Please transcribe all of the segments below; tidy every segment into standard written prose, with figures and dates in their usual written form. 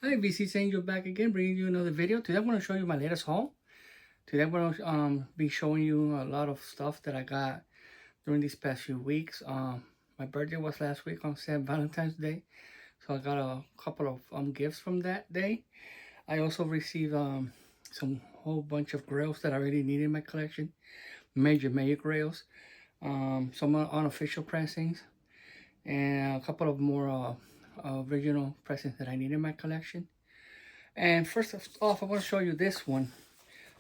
Hi, VC Angel back again, bringing you another video. Today I'm going to show you my latest haul. Today I'm going to be showing you a lot of stuff that I got during these past few weeks. My birthday was last week on St. Valentine's Day, so I got a couple of gifts from that day. I also received some whole bunch of grails that I really needed in my collection. Major grails. Some unofficial pressings, and a couple of more original pressings that I need in my collection. And first off, I want to show you this one.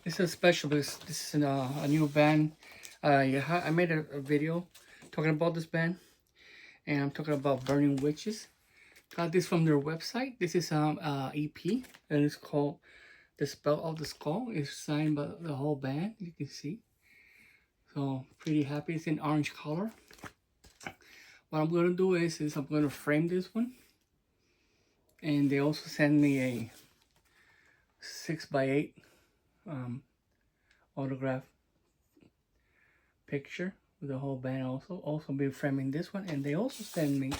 This is special. This is a new band. I made a video talking about this band, and I'm talking about Burning Witches. Got this from their website. This is EP, and it's called The Spell of the Skull. It's signed by the whole band. You can see. So pretty happy. It's in orange color. What I'm gonna do is I'm gonna frame this one, and they also send me a 6x8 autograph picture with the whole band. Also be framing this one, and they also send me.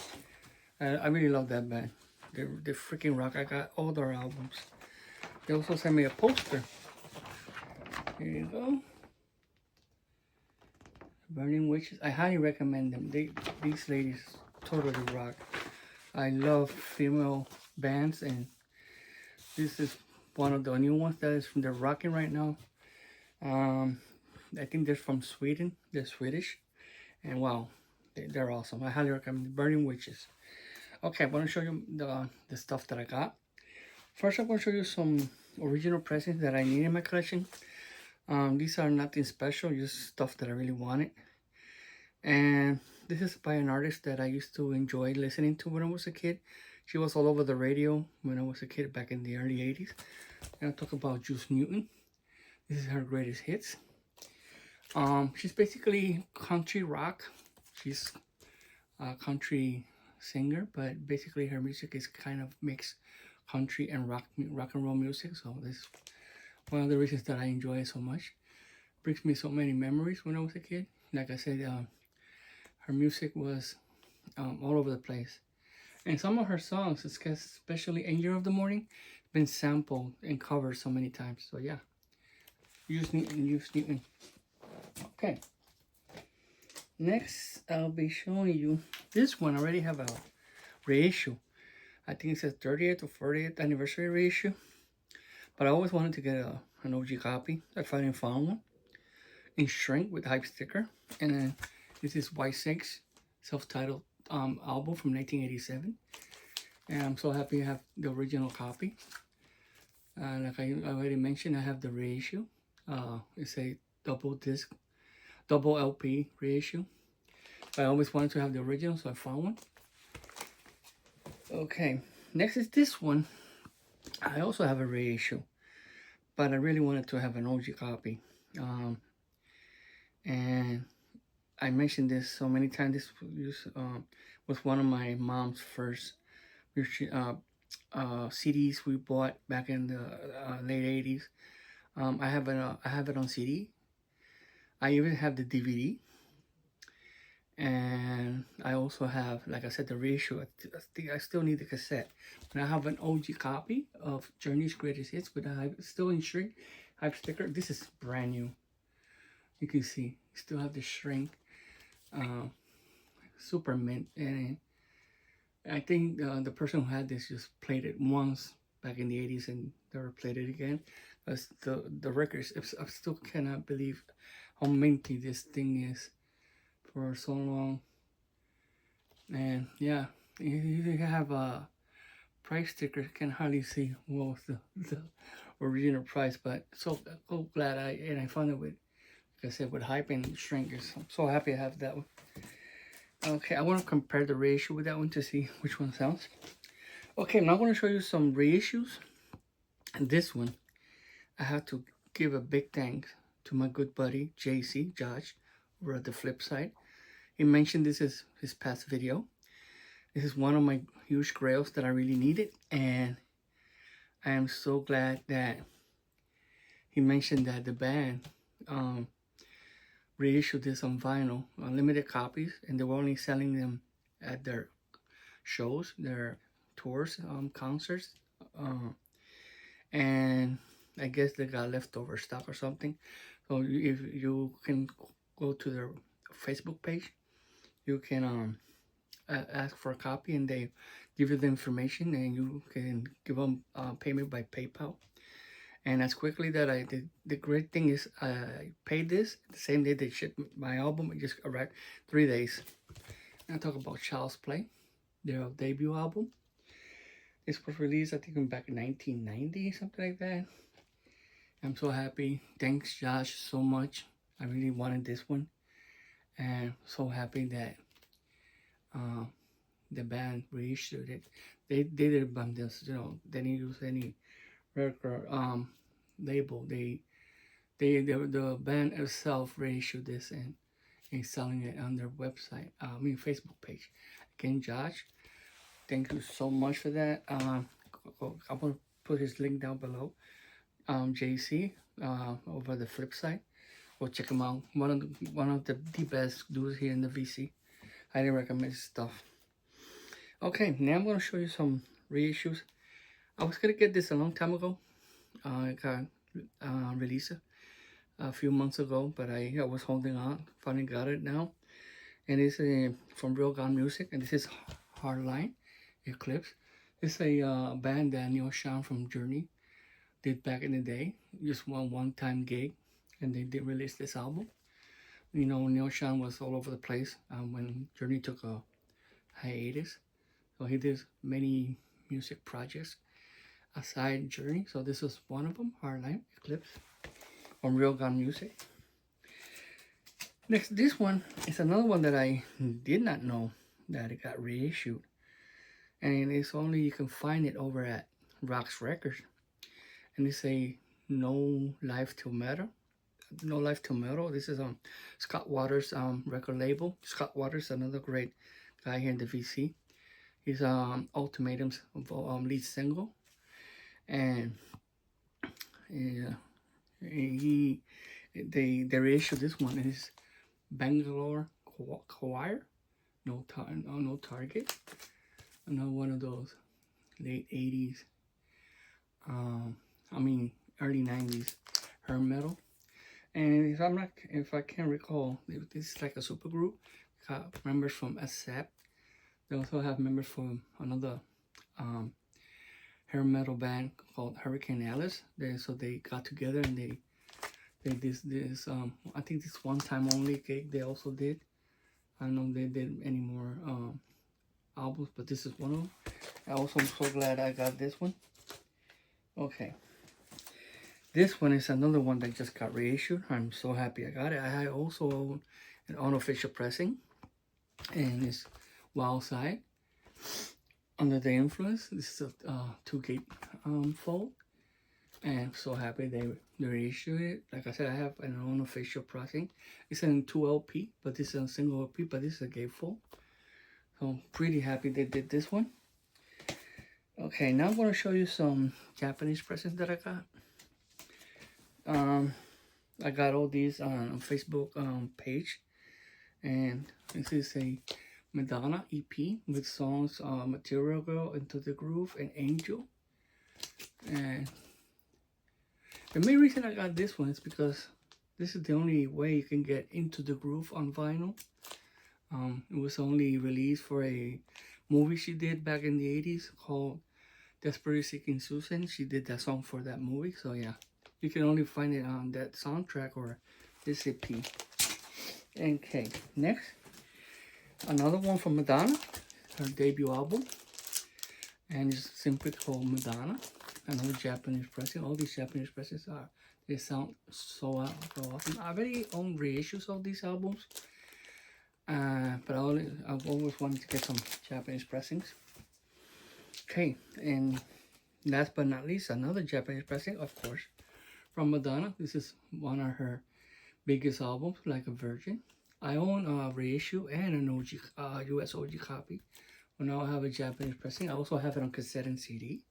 I really love that band. They freaking rock. I got all their albums. They also sent me a poster. Here you go. Burning Witches. I highly recommend them. These ladies totally rock. I love female bands, and this is one of the new ones that is from they're rocking right now. I think they're from Sweden. They're Swedish, and wow, they're awesome. I highly recommend Burning Witches. Okay, I want to show you the stuff that I got. First, I'm going to show you some original presents that I need in my collection. These are nothing special, just stuff that I really wanted. And this is by an artist that I used to enjoy listening to when I was a kid. She was all over the radio when I was a kid back in the early 80s. And I'll talk about Juice Newton. This is her greatest hits. She's basically country rock. She's a country singer, but basically her music is kind of mixed country and rock and roll music. So this is one of the reasons that I enjoy it so much. Brings me so many memories when I was a kid. Like I said, her music was all over the place. And some of her songs, especially Angel of the Morning, been sampled and covered so many times. So yeah, Use Newton. Okay. Next, I'll be showing you this one. I already have a reissue. I think it's a 30th or 40th anniversary reissue. But I always wanted to get an OG copy. I finally found one in shrink with hype sticker. And then this is Y6 self-titled album from 1987. And I'm so happy to have the original copy. Like I already mentioned, I have the reissue. It's a double LP reissue. But I always wanted to have the original, so I found one. Okay, next is this one. I also have a reissue, but I really wanted to have an OG copy. And I mentioned this so many times. This was one of my mom's first CDs we bought back in the late 80s. I have it on CD. I even have the DVD. And I also have, like I said, the reissue. I still need the cassette. But I have an OG copy of Journey's Greatest Hits with a still in shrink hype sticker. This is brand new. You can see, still have the shrink, super mint. And I think the person who had this just played it once back in the 80s and never played it again. Because the records, I still cannot believe how minty this thing is for so long. And yeah, you have a price sticker. Can hardly see what was the original price, but so glad I found it with, like I said, with hype and shrinkers. I'm so happy I have that one. Okay, I want to compare the reissue with that one to see which one sounds. Okay, now I'm going to show you some reissues. And this one, I have to give a big thanks to my good buddy JC Josh over at the Flip Side. He mentioned this is his past video. This is one of my Huge Grails that I really needed, and I am so glad that he mentioned that the band reissued this on vinyl, limited copies, and they were only selling them at their shows, their tours, concerts, and I guess they got leftover stock or something. So if you can go to their Facebook page, you can ask for a copy, and they give you the information, and you can give them payment by PayPal. And as quickly that I did, the great thing is I paid this the same day they shipped my album. It just arrived 3 days. I talk about Child's Play, their debut album. This was released, I think, back in 1990, something like that. I'm so happy. Thanks, Josh, so much. I really wanted this one, and so happy that uh, the band reissued it. They did it by this, they didn't use any record label. The band itself reissued this and selling it on their website. Facebook page. Again, Josh, thank you so much for that. I'm gonna put his link down below. JC, over the flip side. Go check him out. One of the best dudes here in the VC. Highly recommend his stuff. Okay, now I'm gonna show you some reissues. I was gonna get this a long time ago. It got released a few months ago, but I was holding on. Finally got it now, and it's from Real Gun Music, and this is Hardline Eclipse. It's a band that Neil Sean from Journey did back in the day. Just one-time gig, and they did release this album. Neil Sean was all over the place when Journey took a hiatus, so he did many music projects aside Journey. So this is one of them, Hardline Eclipse, from Real Gun Music. Next, this one is another one that I did not know that it got reissued, and it's only you can find it over at Rocks Records, and it's a No Life Till Metal. No Life Till Metal. This is Scott Waters' record label. Scott Waters, another great guy here in the VC. He's Ultimatum's lead single, and they reissued this one. It's Bangalore Choir, no Target. Another one of those late 80s, early 90s hair metal. And if I can't recall, this is like a super group. Got members from Accept. They also have members from another hair metal band called Hurricane Alice. So they got together and they this I think this one time only gig they also did. I don't know if they did any more albums, but this is one of them. I also am so glad I got this one. Okay. This one is another one that just got reissued. I'm so happy I got it. I also own an unofficial pressing, and it's Wild Side, Under the Influence. This is a 2-gate fold, and I'm so happy they reissued it. Like I said, I have an unofficial pressing. It's in 2 LP, but this is a single LP, but this is a gatefold. So I'm pretty happy they did this one. Okay, now I'm going to show you some Japanese presents that I got. I got all these on Facebook page, and this is a Madonna EP with songs Material Girl, Into the Groove, and Angel. And the main reason I got this one is because this is the only way you can get Into the Groove on vinyl. It was only released for a movie she did back in the 80s called Desperately Seeking Susan. She did that song for that movie, so yeah. You can only find it on that soundtrack or this EP. Okay, next, another one from Madonna, her debut album, and it's simply called Madonna. Another Japanese pressing. All these Japanese presses they sound so awesome. I already own reissues of these albums, but I've always wanted to get some Japanese pressings. Okay, and last but not least, another Japanese pressing, of course, from Madonna. This is one of her biggest albums, Like a Virgin. I own a reissue and an OG, US OG copy. Well, now I have a Japanese pressing. I also have it on cassette and CD.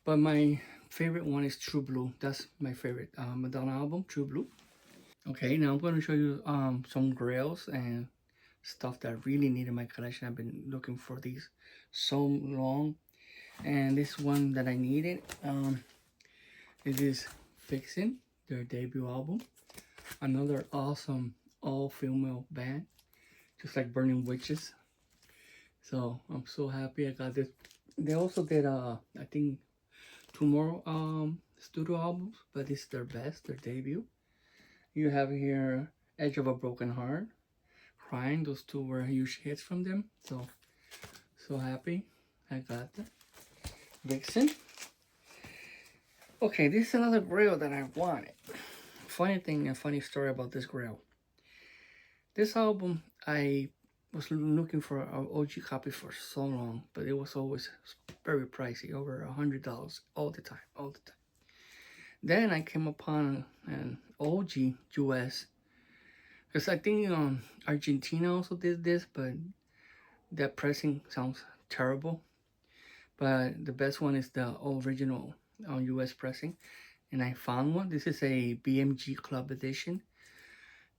But my favorite one is True Blue. That's my favorite Madonna album, True Blue. Okay, now I'm going to show you some grails and stuff that I really need in my collection. I've been looking for these so long. And this one that I needed, it is Fixin', their debut album. Another awesome all-female band, just like Burning Witches. So I'm so happy I got this. They also did I think 2 more studio albums, but this is their best, their debut. You have here Edge of a Broken Heart, Crying. Those two were huge hits from them. So happy I got that. Vixen. Okay, this is another grail that I wanted. Funny thing, a funny story about this grail. This album, I was looking for an OG copy for so long, but it was always very pricey, over $100 all the time. Then I came upon an OG US, because I think Argentina also did this, but that pressing sounds terrible. But the best one is the original US pressing, and I found one. This is a BMG Club edition.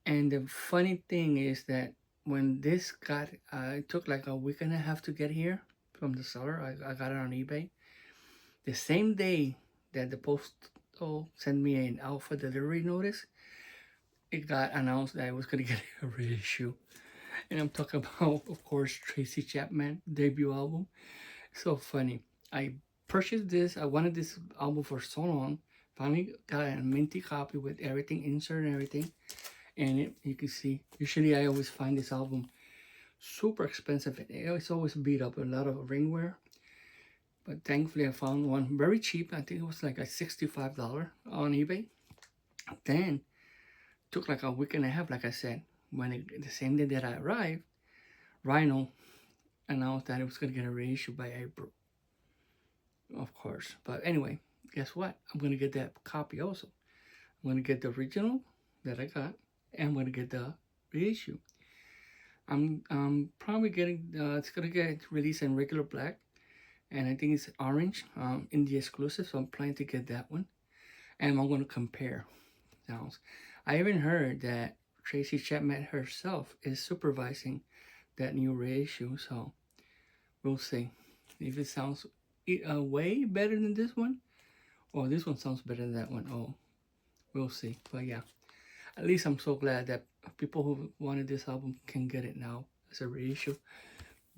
And the funny thing is that when this got, it took like a week and a half to get here from the seller. I got it on eBay. The same day that the postal sent me an alpha delivery notice, it got announced that I was going to get a reissue. And I'm talking about, of course, Tracy Chapman debut album. So funny. I purchased this. I wanted this album for so long. Finally got a minty copy with everything, insert and everything. And you can see, usually I always find this album super expensive. It's always beat up, a lot of ringware. But thankfully I found one very cheap. I think it was like a $65 on eBay. Then took like a week and a half, like I said. The same day that I arrived, Rhino announced that it was going to get a reissue by April. Of course. But anyway, guess what? I'm going to get that copy also. I'm going to get the original that I got, and I'm going to get the reissue. I'm probably getting, it's going to get released in regular black, and I think it's orange, indie exclusive, so I'm planning to get that one. And I'm going to compare sounds. I even heard that Tracy Chapman herself is supervising that new reissue, so we'll see if it sounds way better than this one, or this one sounds better than that one. Oh, we'll see. But yeah, at least I'm so glad that people who wanted this album can get it now as a reissue.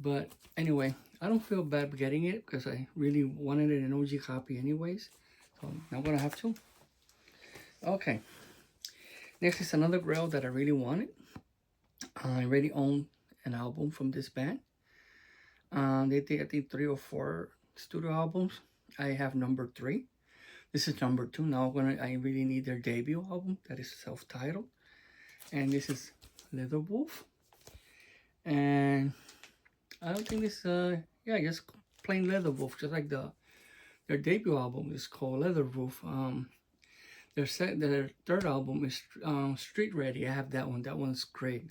But anyway, I don't feel bad getting it because I really wanted it an OG copy anyways, so I'm gonna have to. Okay, next is another grail that I really wanted. I already own an album from this band. They did, I think, 3 or 4 studio albums. I have number 3. This is number 2. Now I really need their debut album that is self-titled. And this is Leather Wolf. And I don't think this, yeah, just plain Leather Wolf, just like their debut album is called Leather Wolf. Their third album is Street Ready. I have that one. That one's great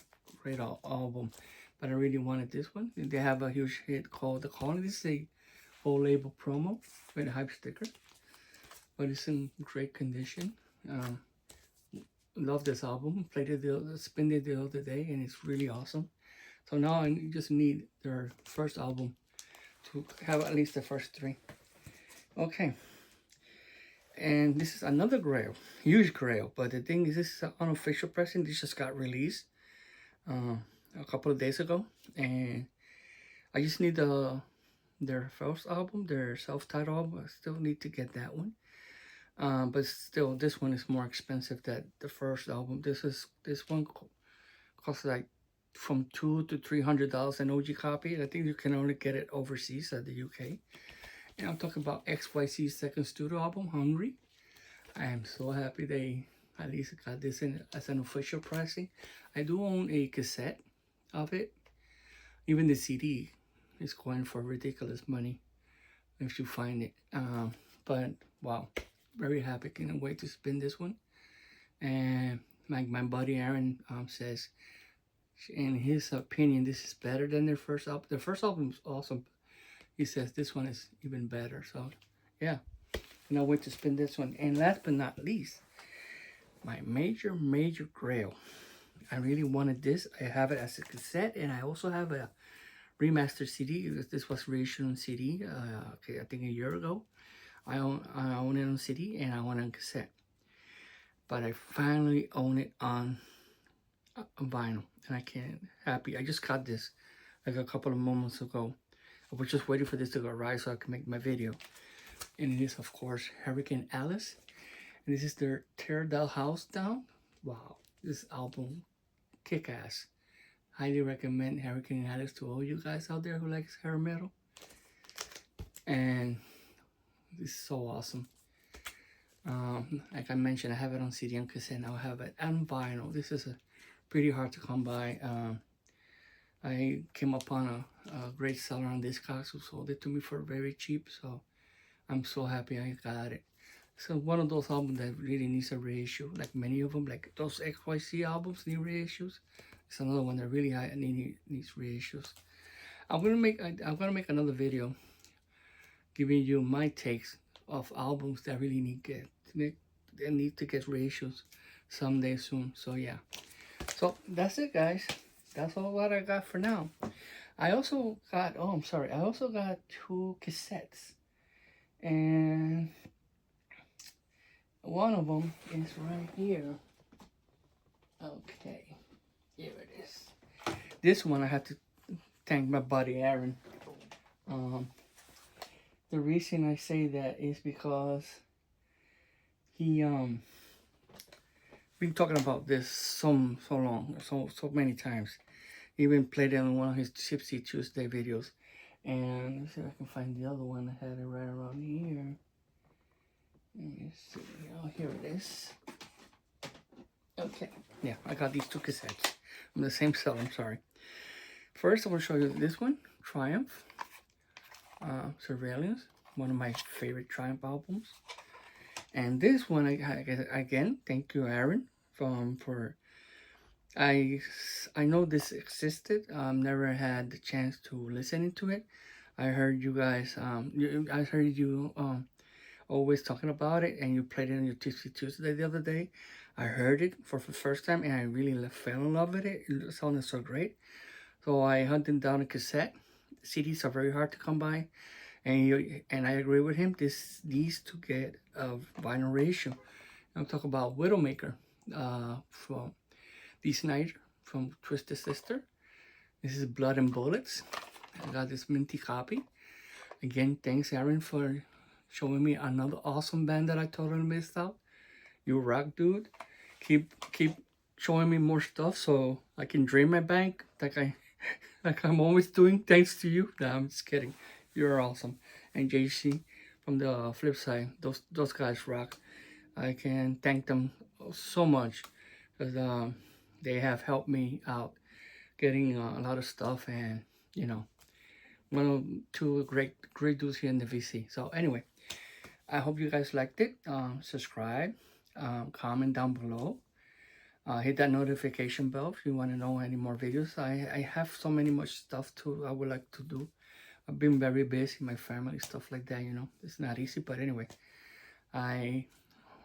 album. But I really wanted this one. They have a huge hit called The Calling. This is a full label promo with a hype sticker. But it's in great condition. Love this album. Played it, spin it the other day, and it's really awesome. So now I just need their first album to have at least the first 3. Okay. And this is another grail, huge grail. But the thing is, this is an unofficial pressing. This just got released a couple of days ago, and I just need their first album, their self-titled album. I still need to get that one. But still, this one is more expensive than the first album. This one costs like from $200 to $300 an OG copy. I think you can only get it overseas at the UK. And I'm talking about XYC's second studio album, Hungry. I am so happy they at least got this in as an official pricing. I do own a cassette of it. Even the CD is going for ridiculous money if you find it. But wow, very happy. Can't wait to spin this one. And my buddy Aaron says, in his opinion, this is better than their first album. Their first album was awesome. He says this one is even better. So yeah, cannot wait to spin this one. And last but not least, my major grail. I really wanted this. I have it as a cassette, and I also have a remastered CD. This was reissued on CD, okay, I think a year ago. I own it on CD and I own it on cassette. But I finally own it on vinyl, and I can't happy. I just got this like a couple of moments ago. I was just waiting for this to go right so I can make my video. And it is, of course, Hurricane Alice. And this is their Tear That House Down. Wow, this album, kick-ass. Highly recommend Hurricane Alice to all you guys out there who likes hair metal. And this is so awesome. Like I mentioned, I have it on CD and cassette. Now I have it on vinyl. This is pretty hard to come by. I came upon a great seller on Discogs who sold it to me for very cheap. So I'm so happy I got it. So one of those albums that really needs a reissue. Like many of them, like those XYZ albums need reissues. It's another one that really needs reissues. I'm gonna make another video giving you my takes of albums that really need to get reissues someday soon. So yeah. So that's it, guys. That's all what I got for now. I also got I also got 2 cassettes, and one of them is right here. Okay, here it is. This one I have to thank my buddy Aaron. The reason I say that is because he been talking about this so many times. He even played it on one of his Tipsy Tuesday videos. And let's see if I can find the other one. I had it right around here. Let me see. Oh, here it is. Okay. Yeah, I got these 2 cassettes from the same seller. I'm sorry. First, I want to show you this one, Triumph. Surveillance, one of my favorite Triumph albums. And this one, again, thank you, Aaron, for. I know this existed. Never had the chance to listen to it. I heard you guys. I heard you always talking about it, and you played it on your Tipsy Tuesday the other day. I heard it for the first time, and I really fell in love with it. It sounded so great. So I hunted down a cassette. CDs are very hard to come by. And I agree with him. This needs to get a vinyl reissue. I'm talking about Widowmaker from Dee Snider from Twisted Sister. This is Blood and Bullets. I got this minty copy. Again, thanks Aaron for showing me another awesome band that I totally missed out. You rock, dude. Keep showing me more stuff so I can drain my bank like I'm always doing. Thanks to you. Nah, I'm just kidding. You're awesome. And JC from the flip side, those guys rock. I can thank them so much because they have helped me out getting a lot of stuff, and you know, two great dudes here in the VC. So anyway, I hope you guys liked it. Subscribe, comment down below. Hit that notification bell if you want to know any more videos. I have so much stuff I would like to do. I've been very busy, my family, stuff like that, you know. It's not easy, but anyway. I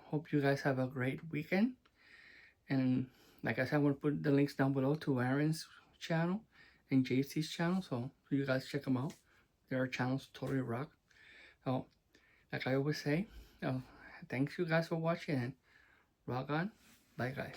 hope you guys have a great weekend. And like I said, I'm going to put the links down below to Aaron's channel and JC's channel. So you guys check them out. Their channels totally rock. So, like I always say, thanks you guys for watching, and rock on. Bye, guys.